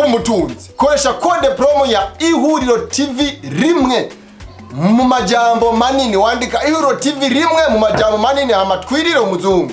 umutunzi koresha code promo ya ihuriro TV rimwe mu majambo manini wandika ihuriro TV rimwe mu majambo manini amatwirire umuzungu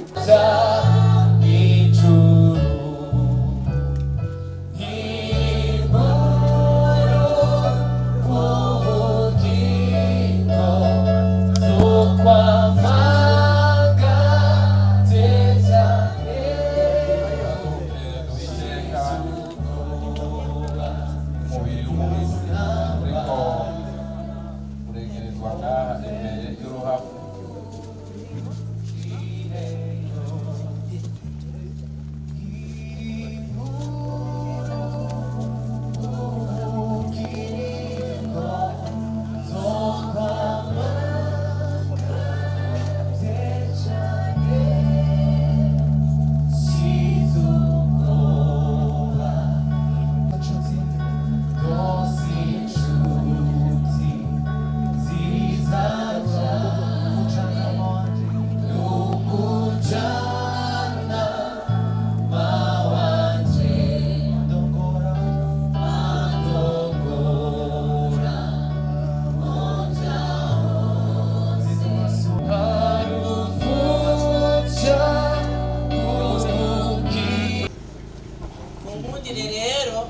rero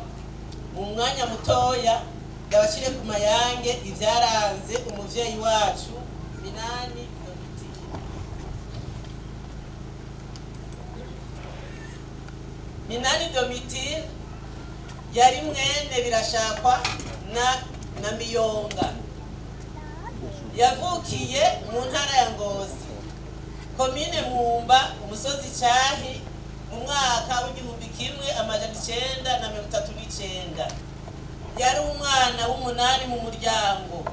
umwanya mutoya yabashire ku mayange ivyaranze umuvyeyi wacu Minani Domitille. Minani Domitille yari mwene birashakwa na Miyonga, yavukiye mu ntara ya Ngozi, komine Mwumba, umusozi Cahi, mu mwaka w'igihumbi kimwe amajana 939. Yari umwana w'umunani mu muryango,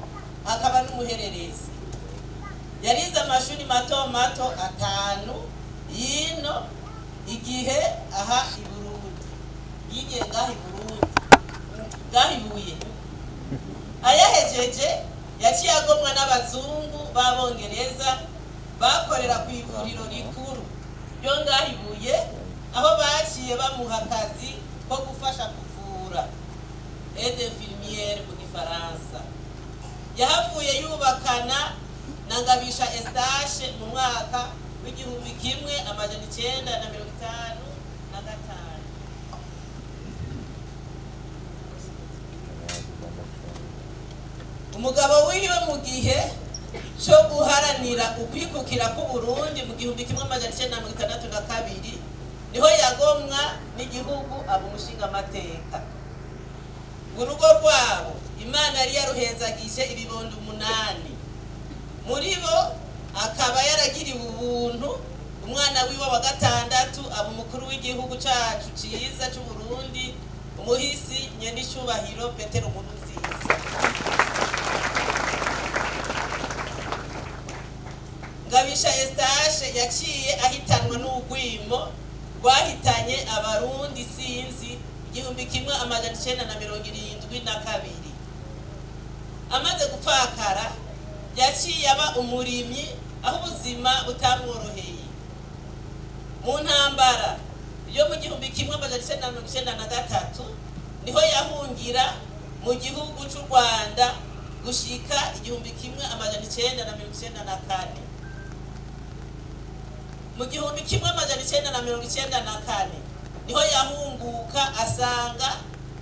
akaba n'umuhererezi. Yarize amashuri mato mato 5 yino igihe aha i Burundi, yigiye ngaha i Burundi, gahibuye. Ayahejeje yaciye agomwa n'abazungu b'Abongereza bakorera ku ivuriro rikuru ryo ngahibuye, aho baciye bamuha akazi ko gufasha kuvura, aide infirmière mu Gifaransa. Yahavuye yubakana na Ngabisha Eustache mu mwaka w'igihumbi kimwe amajana 955. Umugabo wiwe mu gihe cyo guharanira ukwikukira ku Burundi mu gihumbi kimwe amajana 962 niho yagomwa n'igihugu abo mushinga amateka. Urugo rwabo Imana yari yaruhezagije ibibondo 8, muri bo akaba yaragiriwe ubuntu umwana wiwe wa 6 abo mukuru w'igihugu cacu ciza cy'u Burundi, umuhisi Nyenicubahiro Petero Nkurunziza. Ngabisha Eustache yaciye ahitanwa n'ugwimo rwahitanye abarundi sinzi igihumbi kimwe amajana 972. Amaze gupfakara yaciye aba umurimyi aho ubuzima butamworoheye. Mu ntambara yo mu gihumbi kimwe amajana 993 niho yahungira mu gihugu cy'u Rwanda gushika igihumbi kimwe amajana 994. Mu gihumbi kimwe amajana 994 niho yahunguka asanga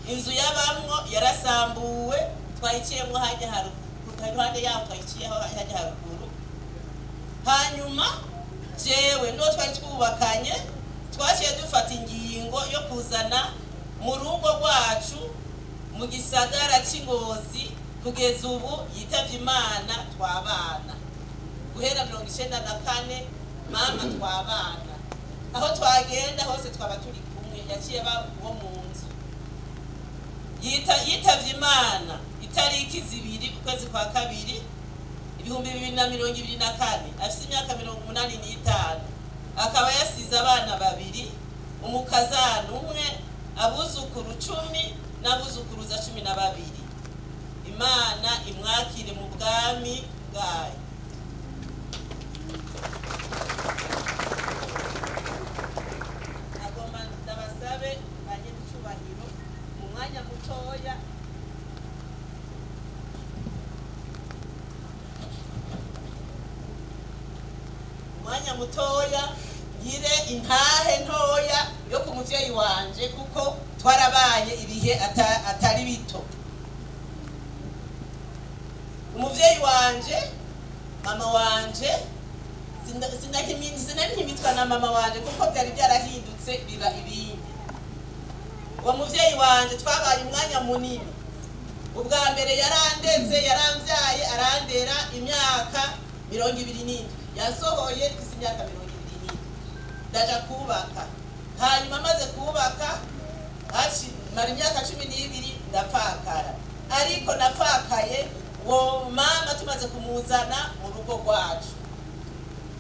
inzu yabamwo yarasambuwe, twayiciyemo hajya haruguru, iruhande yaho twayiciyeho hajya haruguru. Hanyuma jewe no twari twubakanye twaciye dufata ingingo yo kuzana mu rugo rwacu mu gisagara cy'Ingozi, kugeza ubu yitavye Imana twabana. Guhera 1994 mama twabana, aho twagenda hose twaba turi kumwe. Yaciye wo mu nzu yitavye Imana itariki 2 ukwezi kwa kabiri 2024, afite imyaka 85. Akaba yasize abana 2, umukazana 1, abuzukuru 10 n'abuzukuruza 12. Imana imwakire mu bwami bwayo. mutoya ngire intahe ntoya yo ku muvyeyi wanje kuko twarabaye ibihe atari bito. Umuvyeyi wanje mama wanje sinankimitwa na mama wanje kuko byari byarahindutse biba ibindi. Uwo muvyeyi wanje twabaye umwanya munini. Ubwa mbere yarandeze yaramvyaye arandera imyaka 27 yasohoye isi imyaka 27 ndaja kubaka. Hanyuma maze kubaka mara imyaka 12 ndapfakara, ariko napfakaye wo mama tumaze kumuzana mu rugo rwacu.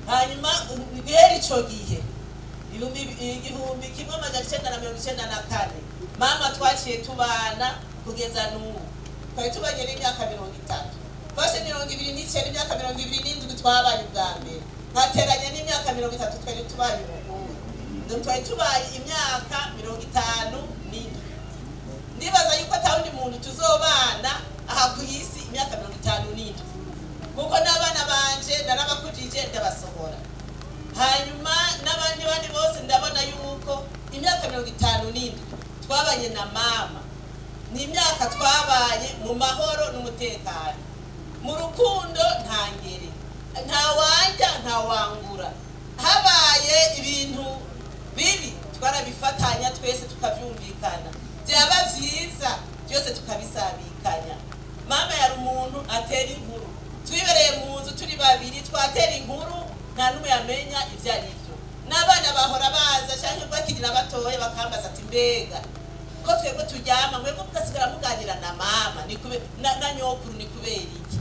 Hanyuma guhera ico gihe 1994 mama twaciye tubana kugeza n'ubu twari tubanye n'imyaka 30 twashe 29 imyaka 27 twabaye ubwa mbere nkateranya n'imyaka 30 twari tubaye ubundi twari tubaye imyaka 50 ndibaza yuko atawundi muntu tuzobana aha ku isi imyaka 50 kuko n'abana banje narabakujije ndabasohora. Hanyuma n'abandi bose ndabona yuko imyaka 50 twabanye na mama ni imyaka twabaye mu mahoro n'umutekano, mu rukundo ntangere, nta wanja nta wangura. Habaye ibintu bibi twarabifatanya twese tukabyumvikana, byaba vyiza byose tukabisabikanya. Mama yari umuntu atera inkuru, twibereye mu nzu turi babiri twatera inkuru nta numwe yamenya ivyo ari byo. N'abana bahora baza cyangwa bakirira batoye bakambaza ati mbega ko twebwe turyama mwebwe mugasigara muganira na mama na nyokuru ni kubera iki?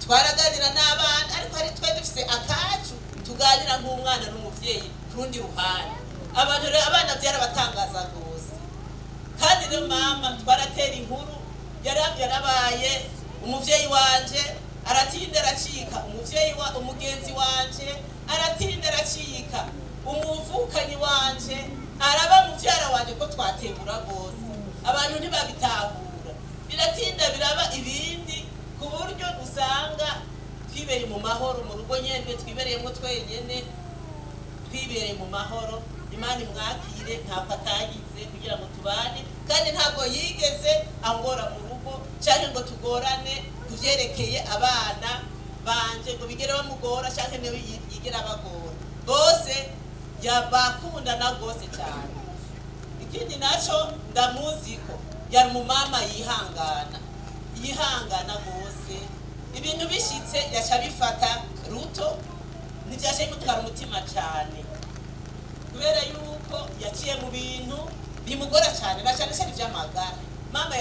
Twaraganira n'abana ariko hari twe dufise akacu tuganira nk'umwana n'umuvyeyi kurundi ruhande. Abantu rero abana byarabatangaza gose, kandi rero mama twaratera inkuru yarabaye umuvyeyi wanje aratinda aracika, umugenzi wanje aratinda aracika, umuvukanyi wanje araba muvyara wanje ko twatebura gose. Abantu ntibabitahura, biratinda biraba ibindi ku buryo usanga twibereye mu mahoro mu rugo nyene twibereyemo twenyene twibereye mu mahoro. Imana imwakire ntako atagize kugira ngo tubane, kandi ntabwo yigeze angora mu rugo cyangwa ngo tugorane kuvyerekeye abana banje ngo bigere bamugora cyangwa niwe yigera bagora. Bose yabakundana gose cyane. Ikindi naco ndamuziko yari umumama yihangana gose, ibintu bishitse yaca bifata ruto ntivyashe gutwara umutima cyane, kubera yuko yaciye mu bintu bimugora cyane na cyane cyane vy'amagara. Mama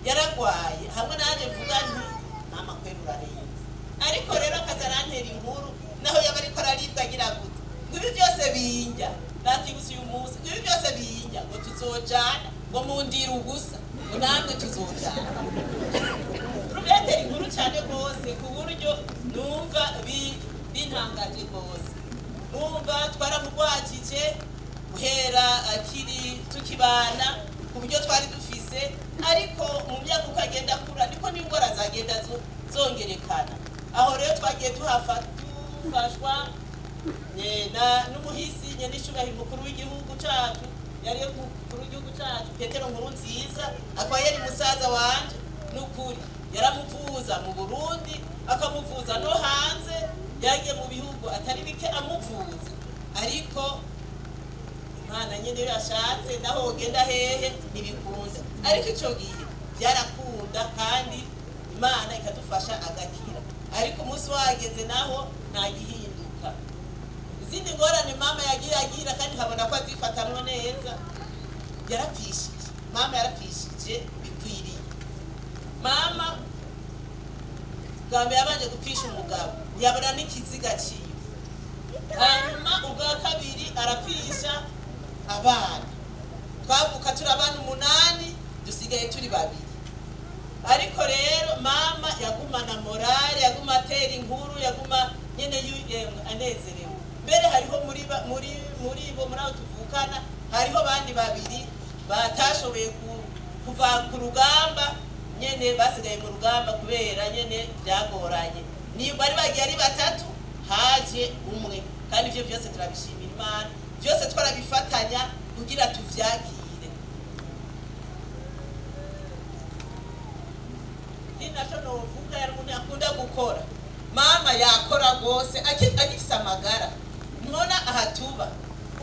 yaragwaye hamwe naje mvuga nti mama kwerura rero, ariko rero akazarantera inkuru naho yaba ariko araribwa agira gute ngo ibi byose binjya natigusi uyu munsi, ngo ibi byose binjya ngo tuzojana ngo mundira ugusa ngo namwe tuzojana. Rubetera inkuru cyane gose ku buryo numva bintangaje gose. Numva twaramugwakije guhera akiri tukibana ku buryo twari dufise, ariko mu myaka ukagenda kura niko n'ingora zagenda zongerekana. Aho rero twagiye tufashwa n'umuhisi nyenishubahiro mukuru w'igihugu cacu, yari mukuru w'igihugu cacu Petero Nkurunziza, akaba yari musaza wanje n'ukuri yaramuvuza mu Burundi akamuvuza no hanze, yagiye mu bihugu atari bike amuvuza. Ariko Imana nyene yashatse naho ugenda hehe ntibikunda, ariko ico gihe byarakunda kandi Imana ikadufasha agakira. Ariko umunsi wageze naho ntagihinduka. Izindi ngorane mama yagiye agira kandi nkabona ko azifatamwe neza, yarapfishije. Mama yarapfishije bikwiriye. Mama gambe yabanje gupfisha umugabo yabona n'ikiziga ciwe, hanyuma ubwa kabiri arapfisha abana. Twavuka turi abana 8 dusigaye turi babiri. Ariko rero mama yagumana morale, yaguma atera inkuru, yaguma nyene anezerewe. Mbere hariho muri bo muri aho tuvukana hariho bandi babiri batashoboye kuva ku rugamba, nyene basigaye mu rugamba kubera nyene byagoranye. Ni bari bagiye ari batatu, haje umwe kandi ivyo byose turabishimira Imana byose twarabifatanya kugira tuvyakire ninacho novuga yari umuntu akunda gukora mama yakora gose agifise amagara nona ahatuba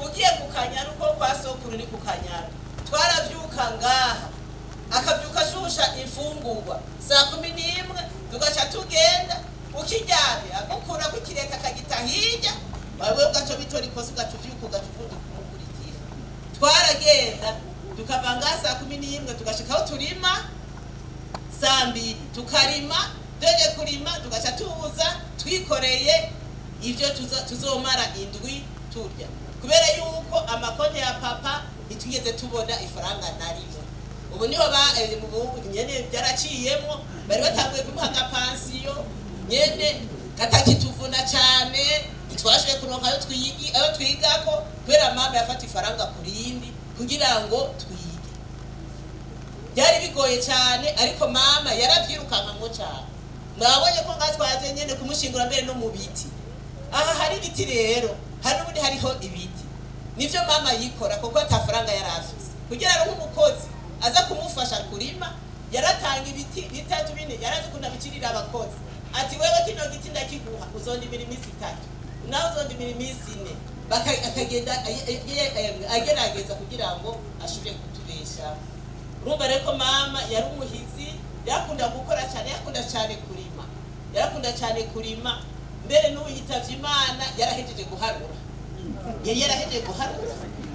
ugiye kukanyara uko kwa sokuru ni kukanyara twaravyuka ngaha akavyuka shusha imfungurwa saa 11 tugaca tugenda ukiryamye agukura kwikireka akagita hirya wewe ugaco bitora ikosi ugacuvyuka ugacuvuga kumukurikira twaragenda tukava ngaha saa 11 tugashikaho turima saa 2 tukarima doje kurima tugaca tuza twikoreye ivyo tuzomara indwi turya kubera yuko amakonte ya papa nitugeze tubona ifaranga narimo ubu niho nyene byaraciyemo bari batanguye kumuhanga pansiyo nyene katakituvuna cyane twashoye kuronka ayo twigako kubera mama yafata ifaranga kurindi kugira ngo twige byari bigoye cyane ariko mama yaravyirukankamwo cyane mwabonye ko ngatwaje nyene kumushingura mbere no mu biti aha hari ibiti rero hari ubundi hariho ibiti nivyo mama yikora kuko atafaranga yarafise kugira ngo umukozi aza kumufasha kurima yaratanga ibiti bitatu bine yarazi kuna bicirira abakozi ati wewe kino giti ndakiguha uzondimira imisi 3 naho uzondimira imisi 4 akagenda agerageza kugira ngo ashobore kutubesha urumva reko mama yari umuhizi yakunda gukora cyane yakunda cyane kurima mbere n'uyitavye Imana yarahejeje guharura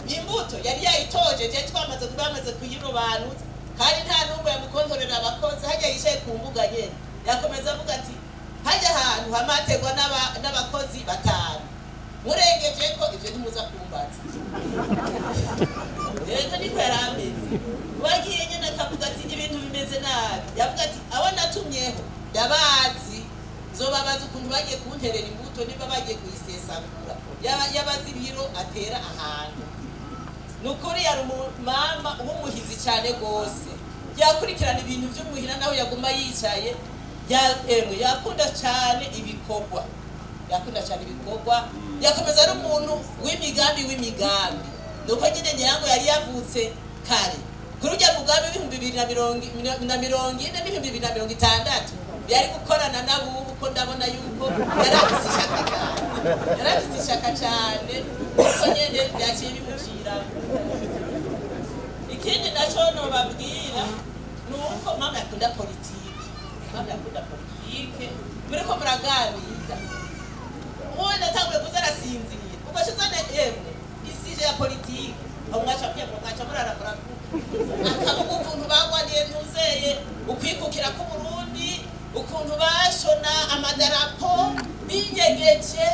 imbuto yari yayitoje je twamaze kuyirobanuza kandi nta numwe yamukontorera abakozi hajya yishaye ku mbuga nyene yakomeza avuga ati hajya ahantu hamategwa n'abakozi 5 murengeje ko ivyo ntimuza kumbaza rero niko yarameze wagiye nyene akavuga ati ibintu bimeze nabi yavuga ati abo natumyeho yabazi zobabaza ukuntu bagiye kunterera imbuto niba bagiye kuyisesagura yabazi ibiro atera ahantu nukuri yari mama umuhizi cyane gose yakurikirana ibintu by'umuhira naho yaguma yicaye yakunda cyane ibikorwa yakomeza ari umuntu w'imigambi nuko nyine nyirango yari yavutse kare kuri ujya mugambi w'ibihumbi 2040 byari gukorana nabo uko ndabona yuko yarafise ishaka cyane uko nyene byaciye bimucira ikindi naco no babwira nuko mama yakunda politike muriko muraganira uwo natanguye kuzarasinzira uko shizane isije ya politike mwaca murara akavuga ukuntu bagwaniye ntuzeye ukwikukira ku Burundi ukuntu bashona amadarapo binyegeje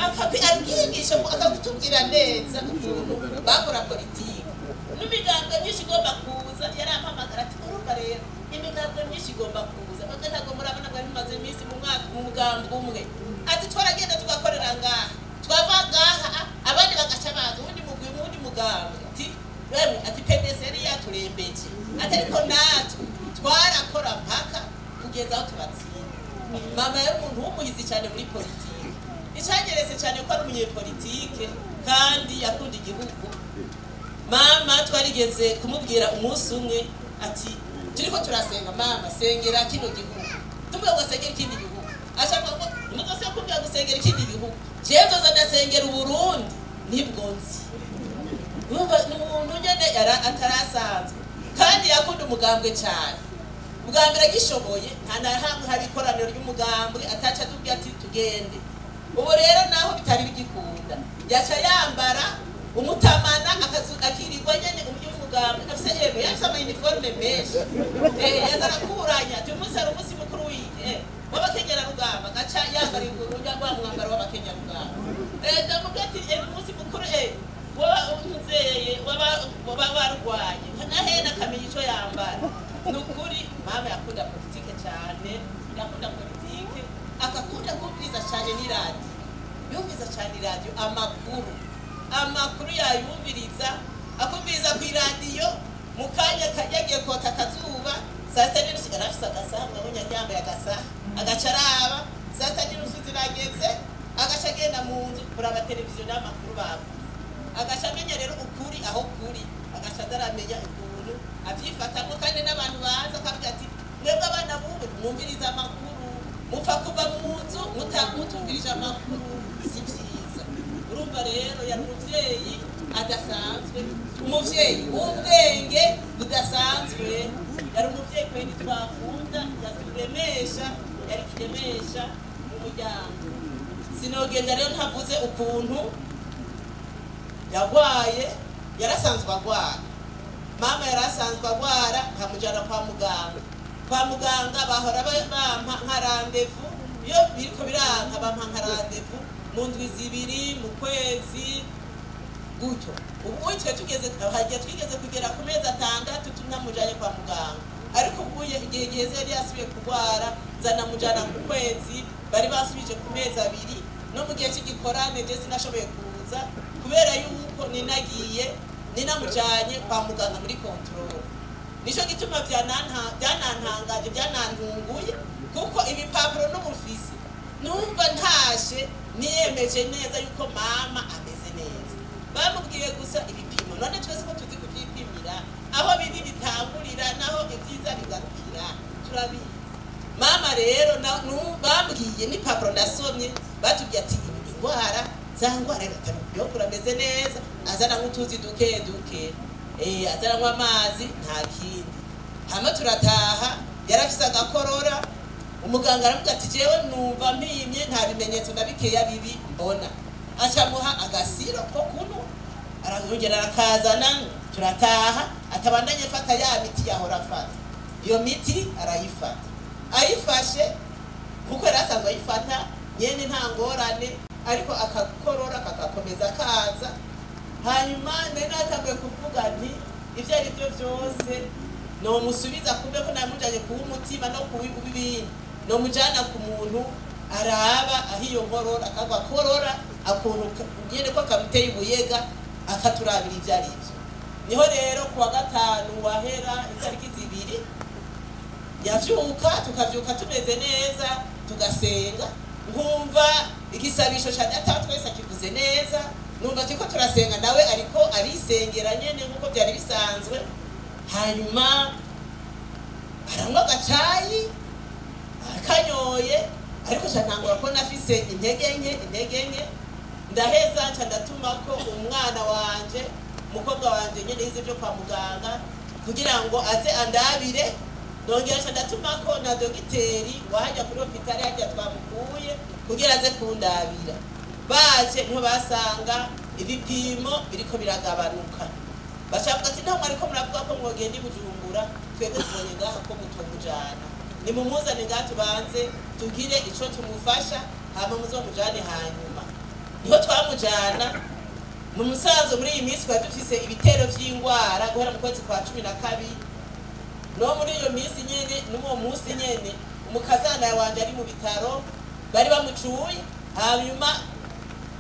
akabyigisha akakutubwira neza ukuntu bakora politike n'imigambwe myinshi igomba kuza yarampamagara ati urumva rero imigambwe myinshi igomba kuza baka ntago murabona ngo bimaze iminsi mu mwaka mu mugambwe umwe ati twaragenda tugakorera ngaha twava ngaha abandi bagaca baza ubundi mugambwe ati PDC yaturembeje ati ariko natwe twarakora mpaka kugeza aho tubatsinda mama yari umuntu w'umuhizi cyane muri politike icyageretse cyane ko ari umunyepolitike kandi yakunda igihugu mama twarigeze kumubwira umunsi umwe ati turiko turasenga mama sengera kino gihugu tumwe ngo sengera ikindi gihugu ashaka ngo nimuzose kumbya gusengera ikindi gihugu jezo zadasengera uburundi nibwonzi umva n'umuntu nyene yara atarasanzwe kandi yakunda umugambwe cyane ubwambere gishoboye nta hamwe habikoraniro ry'umugambwe ataca tubya ati tugende ubu rero naho bitari bigikunda yaca yambara umutamana akirirwa nyene umugambwe afise yego yasama uniforme menshi yazara kuranya tumusara umusi mukuru wiye wabakenyera rugamba gaca yambara urujya rwa mwambaro w'abakenyera rugamba ndavuga ati umusi mukuru wabuzeye waba warwaye nahena kamenya ico yambara nukuri mama yakunda politike cyane akakunda kumviza cyane n'iradio yumviza cyane iradio amakuru yayumviriza akumviriza ku iradio mukanya kajagiye kota kazuba sasa ni rusigara afisa gasaha mwabonye yambaye agasaha agacaraba sasa ni rusuzirageze agaca agenda mu nzu kuraba televiziyo n'amakuru bavuze agaca amenya rero ukuri aho kuri agaca azaramenya ukuntu avyifatamwo kandi n'abantu baza akavuga ati mwebwe abana bubu mwumviriza amakuru mupfa kuva mu nzu mutumvirije amakuru si vyiza urumva rero yari umuvyeyi adasanzwe umuvyeyi w'ubwenge budasanzwe yari umuvyeyi kwendi twakunda yaturemesha yari kiremesha mu muryango sinogenda rero ntavuze ukuntu yagwaye yarasanzwe agwara mama yarasanzwe agwara nkamujana kwa muganga bahora bampa nka rendez-vous iyo biriko biranka bampa nka rendez-vous mu ndwi zibiri mu kwezi gutyo ubu twe tugeze hagiye twigeze kugera ku mezi 6 tunamujanye kwa muganga ariko ubuye igihe giheze yari yasubiye kugwara zanamujana ku kwezi bari basubije ku mezi 2 no mu gihe cy'igikorane je sinashoboye kuza kubera yuko ninamujanye kwa muganga muri control nico gituma byanantangaje byanantunguye kuko ibipapuro n'ubufisi numva ntashe niyemeje neza yuko mama ameze neza bamubwiye gusa ibipimo none twese ko tuzi kubyipimira aho bibi bitangurira naho ibyiza bigarukira turabizi mama rero bambwiye n'ipapuro nasomye batubwiye ati indwara zangwa rero yo kurameze neza azana nk'utuzi duke azana amazi nta kindi hama turataha yarafise agakorora umuganga aravuga ati jewe numva mpimye nta bimenyetso nabikeya bibi mbona acamuha agasiro ko kuno arongera arakazana turataha atabandanye fata ya miti yahora afata iyo miti arayifata ayifashe kuko yarasanzwe ayifata nyene nta ngorane ariko akakorora kagakomeza kaza hanyuma nene atambuye kuvuga nti ivyo ari byo byose no musubiza kumbe ko namujanye kuba umutima no kubibindi no mujana ku muntu araba ahiyo ngorora akagwa korora akuntu nyene ko kamuteye ubuyega akaturabira ivyo ari byo niho rero kuwa 5 wahera itariki 2 yavyuka tukavyuka tumeze neza tugasenga nkumva igisabisho cya data twese kivuze neza numva tiko turasenga nawe ariko arisengera nyene nkuko byari bisanzwe hanyuma arangwa gacayi akanyoye ariko cyantangura ko nafise intege nke ndaheza nca ndatuma ko umwana wanje umukobwa wanje nyene yize byo kwa muganga kugira ngo aze andabire nongera nca ndatuma ko na dogiteri wajya kuri hospitali hajya twamukuye kugira aze kundabira baje niho basanga ibipimo biriko biragabanuka bashavuga ati ntabwo ariko muravuga ko mwogenda Bujumbura twebwe tubonye ngaha ko mutomujana ni mumuzane ngaha tubanze tugire ico tumufasha hama muzomujane hanyuma niho twamujana mu musanzo muri iyi minsi twari dufise ibitero vy'ingwara guhera mu kwezi kwa 12 no muri iyo minsi nyene n'uwo munsi nyene umukazana wanje ari mu bitaro bari bamucuye hanyuma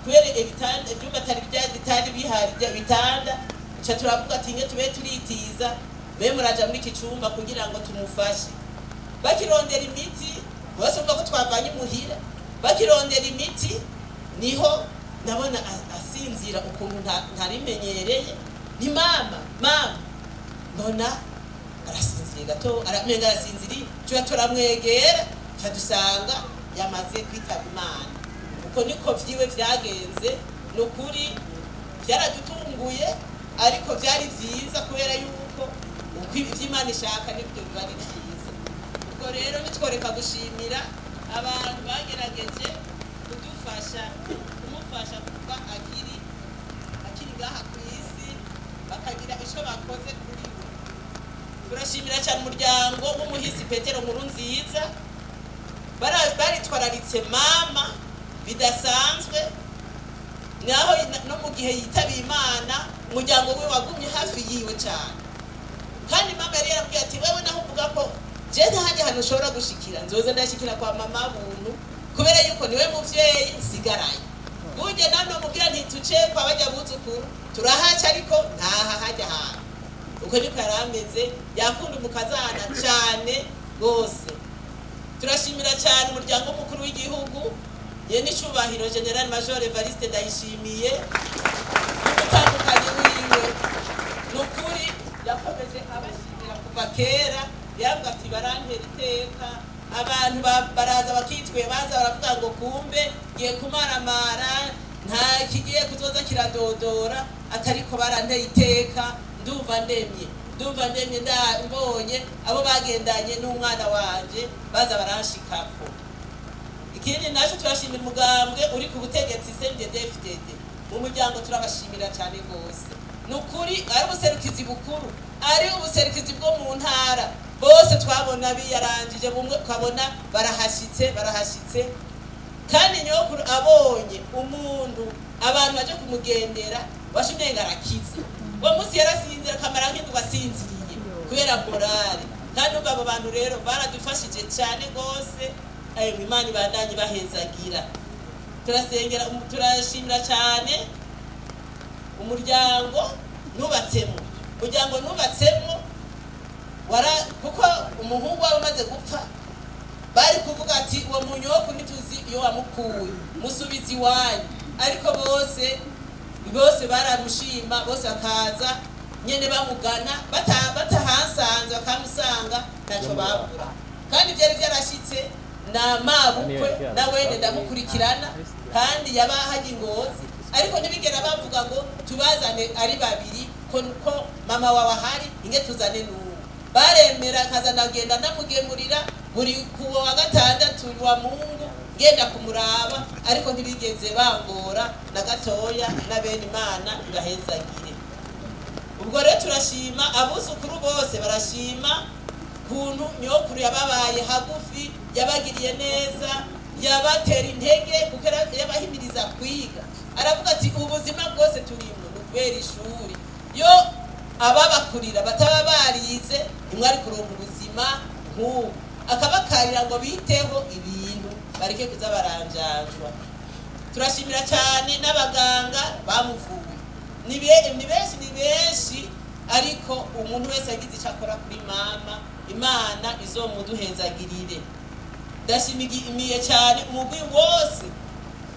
kubera ibitanda ibyumba bitari bihari bitanda cha turavuga ati nge tube turitiza be muraja muri kicumba kugira ngo tumufashe bakirondera imiti bose uvuga ko twavanye muhira bakirondera imiti niho nabona asinzira ukuntu ntarimenyereye ni mama nona arasinzira gato aramenga arasinziri cyo turamwegera cyadusanga yamaze kwitaba Imana uko niko vyiwe vyagenze nukuri byaradutunguye ariko byari vyiza kubera yuko uko ivy'Imana ishaka nibyo bari vyiza ubwo rero nitworeka gushimira abantu bagerageje kudufasha kumufasha kuba akiri ngaha ku isi bakagira ico bakoze kuri we turashimira cyane umuryango w'umuhisi Petero Nkurunziza baritwararitse mama bidasanzwe naho no mu gihe yitabiye Imana umuryango we wagumye hafi yiwe cyane kandi mama yari yarabwiye ati wewe naho uvuga ko je ntahaje hano ushobora gushikira nzoza ndashikira kwa mama buntu kubera yuko niwe muvyeyi nsigaraye buje nano mubwira ntituce kwa bajya buzukuru turahaca ariko ntaha hajya hano uko niko yarameze yakunda umukazana cyane gose turashimira cyane umuryango mukuru w'igihugu ye n'icubahiro General Major Evariste Ndayishimiye n'umutandukanye wiwe nukuri yakomeje abashimira kuva kera yavuga ati barantera iteka abantu baraza bakitwe baza baravuga ngo kumbe giye kumaramara nta kigiye kuzoza kiradodora atariko baranteye iteka ndumva ndemye mbonye abo bagendanye n'umwana wanje baza baranshikako. Ikindi naco turashimira umugambwe uri ku butegetsi CNDD-FDD mu muryango turabashimira cyane gose nukuri ari ubuserukizi bukuru ari ubuserukizi bwo mu ntara bose twabona biyarangije bumwe ukabona barahashitse kandi nyokuru abonye umuntu abantu baje kumugendera washinenga arakiza uwo munsi yarasinzira akamara nk'indu basinziriye kubera morale kandi ubwo abo bantu rero baradufashije cyane gose Imana ibandanye bahezagira turasengera turashimira cyane umuryango nubatsemo kuko umuhungu waba umaze gupfa bari kuvuga ati uwo munyoko ntituzi iyo wamukuye musubizi iwanyu ariko bose baramushima bose bakaza nyene bamugana batahasanze bakamusanga ntacyo babura kandi byari byarashitse na mabukwe nawene ndamukurikirana kandi yabahaje Ngozi ariko ntibigera bavuga ngo tubazane ari babiri ko mama wawe ahari inge tuzane n'uwo baremera kazana agenda ndamugemurira buri kuwa wa gatandatu wa Mungu genda kumuraba ariko ntibigeze bangora na gatoya na bene Imana ibahezagire. Ubwo rero turashima abuzukuru bose barashima kuntu nyokuru yababaye hagufi yabagiriye neza yabatera intege kuko yabahimiriza kwiga aravuga ati ubuzima bwose turimo nukubera ishuri yo ababakurira bataba barize imwari kuronka ubuzima nk'ubu akabakarira ngo biteho ibintu bareke kuza baranjanjwa. Turashimira cyane n'abaganga bamuvuye ni benshi ariko umuntu wese yagize icyo akora kuri mama Imana izomuduhezagirire. Ndashimiye cyane umugwi wose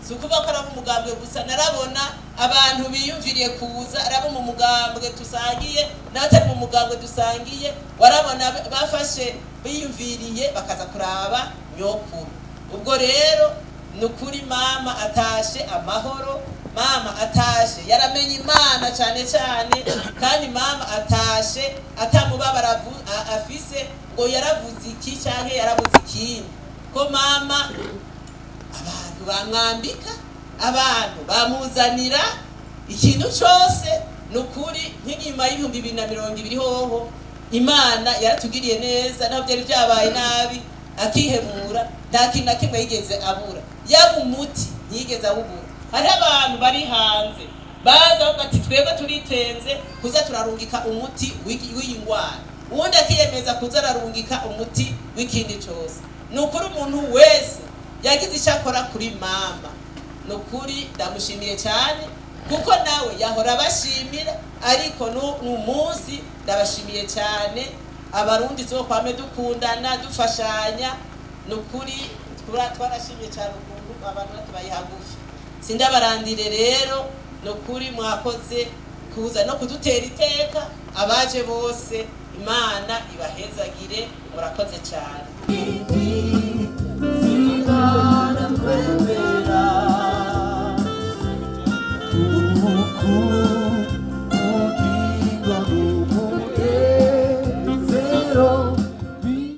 sukuba ko arabo umugambwe gusa narabona abantu biyumviriye kuza arabo mu mugambwe tusangiye n'atari mu mugambwe dusangiye warabona bafashe biyumviriye bakaza kuraba nyokuru. Ubwo rero nukuri mama atashe amahoro mama atashe yaramenye Imana cyane kandi mama atashe atamubabara afise ngo yaravuze iki cyane yaravuze ikindi ko mama abantu bamwambika abantu bamuzanira ikintu cyose nukuri nk'inyuma y'ibihumbi 2020 hoho Imana yaratugiriye neza naho byari byabaye nabi akihemura nta kintu na kimwe yigeze abura yaba umuti yigeze abura. Hari abantu bari hanze baza bavuga ati twebwe turitenze kuza turarungika umuti w'ingwara uwundi akiyemeza kuza ararungika umuti w'ikindi cyose. Nukuri umuntu wese yagize icyo akora kuri mama nukuri ndamushimiye cyane kuko nawe yahora bashimira ariko n'umunsi ndabashimiye cyane abarundi zo kwame dukundana dufashanya nukuri twarashimiye cyane ukuntu abantu batubaye hagufi sindabarandire rero nukuri mwakoze kuza no kudutera iteka abaje bose Imana ibahezagire murakoze cyane.